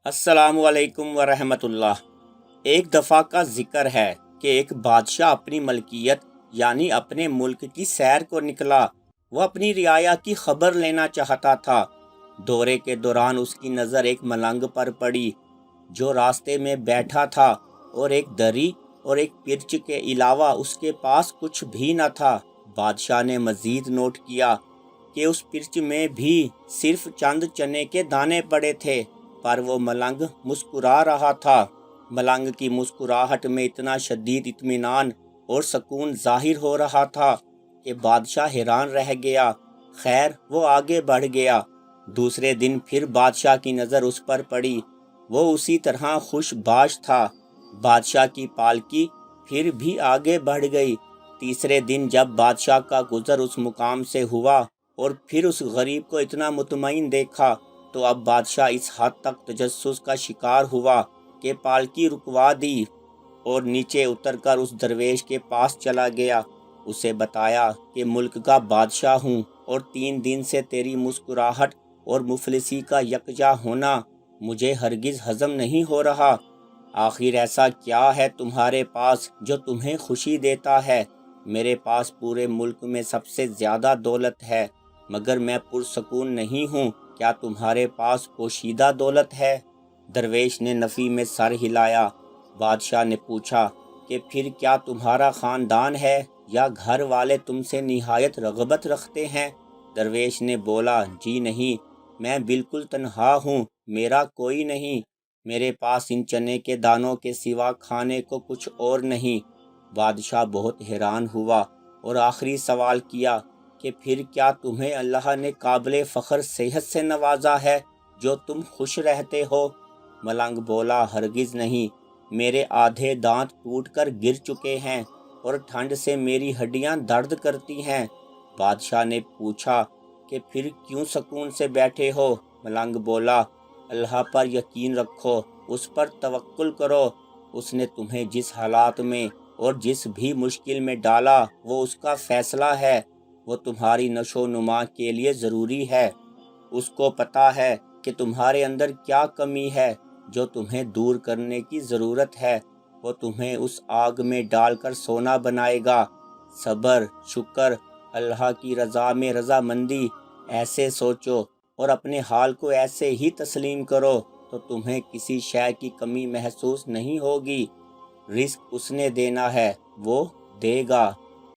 السلام علیکم ورحمۃ اللہ۔ ایک دفعہ کا ذکر ہے کہ ایک بادشاہ اپنی ملکیت یعنی اپنے ملک کی سیر کو نکلا۔ وہ اپنی رعایا کی خبر لینا چاہتا تھا۔ دورے کے دوران اس کی نظر ایک ملنگ پر پڑی جو راستے میں بیٹھا تھا، اور ایک دری اور ایک پرچ کے علاوہ اس کے پاس کچھ بھی نہ تھا۔ بادشاہ نے مزید نوٹ کیا کہ اس پرچ میں بھی صرف چند چنے کے دانے پڑے تھے، پر وہ ملنگ مسکرا رہا تھا۔ ملنگ کی مسکراہٹ میں اتنا شدید اطمینان اور سکون ظاہر ہو رہا تھا کہ بادشاہ حیران رہ گیا۔ خیر، وہ آگے بڑھ گیا۔ دوسرے دن پھر بادشاہ کی نظر اس پر پڑی۔ وہ اسی طرح خوش باش تھا۔ بادشاہ کی پالکی پھر بھی آگے بڑھ گئی۔ تیسرے دن جب بادشاہ کا گزر اس مقام سے ہوا اور پھر اس غریب کو اتنا مطمئن دیکھا، تو اب بادشاہ اس حد تک تجسس کا شکار ہوا کہ پالکی رکوا دی اور نیچے اتر کر اس درویش کے پاس چلا گیا۔ اسے بتایا کہ ملک کا بادشاہ ہوں اور 3 دن سے تیری مسکراہٹ اور مفلسی کا یکجا ہونا مجھے ہرگز ہضم نہیں ہو رہا۔ آخر ایسا کیا ہے تمہارے پاس جو تمہیں خوشی دیتا ہے؟ میرے پاس پورے ملک میں سب سے زیادہ دولت ہے، مگر میں پرسکون نہیں ہوں۔ کیا تمہارے پاس پوشیدہ دولت ہے؟ درویش نے نفی میں سر ہلایا۔ بادشاہ نے پوچھا کہ پھر کیا تمہارا خاندان ہے یا گھر والے تم سے نہایت رغبت رکھتے ہیں؟ درویش نے بولا، جی نہیں، میں بالکل تنہا ہوں، میرا کوئی نہیں، میرے پاس ان چنے کے دانوں کے سوا کھانے کو کچھ اور نہیں۔ بادشاہ بہت حیران ہوا اور آخری سوال کیا کہ پھر کیا تمہیں اللہ نے قابل فخر صحت سے نوازا ہے جو تم خوش رہتے ہو؟ ملنگ بولا، ہرگز نہیں، میرے آدھے دانت ٹوٹ کر گر چکے ہیں اور ٹھنڈ سے میری ہڈیاں درد کرتی ہیں۔ بادشاہ نے پوچھا کہ پھر کیوں سکون سے بیٹھے ہو؟ ملنگ بولا، اللہ پر یقین رکھو، اس پر توکل کرو، اس نے تمہیں جس حالات میں اور جس بھی مشکل میں ڈالا وہ اس کا فیصلہ ہے، وہ تمہاری نشو و نما کے لیے ضروری ہے۔ اس کو پتہ ہے کہ تمہارے اندر کیا کمی ہے جو تمہیں دور کرنے کی ضرورت ہے۔ وہ تمہیں اس آگ میں ڈال کر سونا بنائے گا۔ صبر، شکر، اللہ کی رضا میں رضامندی، ایسے سوچو اور اپنے حال کو ایسے ہی تسلیم کرو تو تمہیں کسی شے کی کمی محسوس نہیں ہوگی۔ رزق اس نے دینا ہے، وہ دے گا۔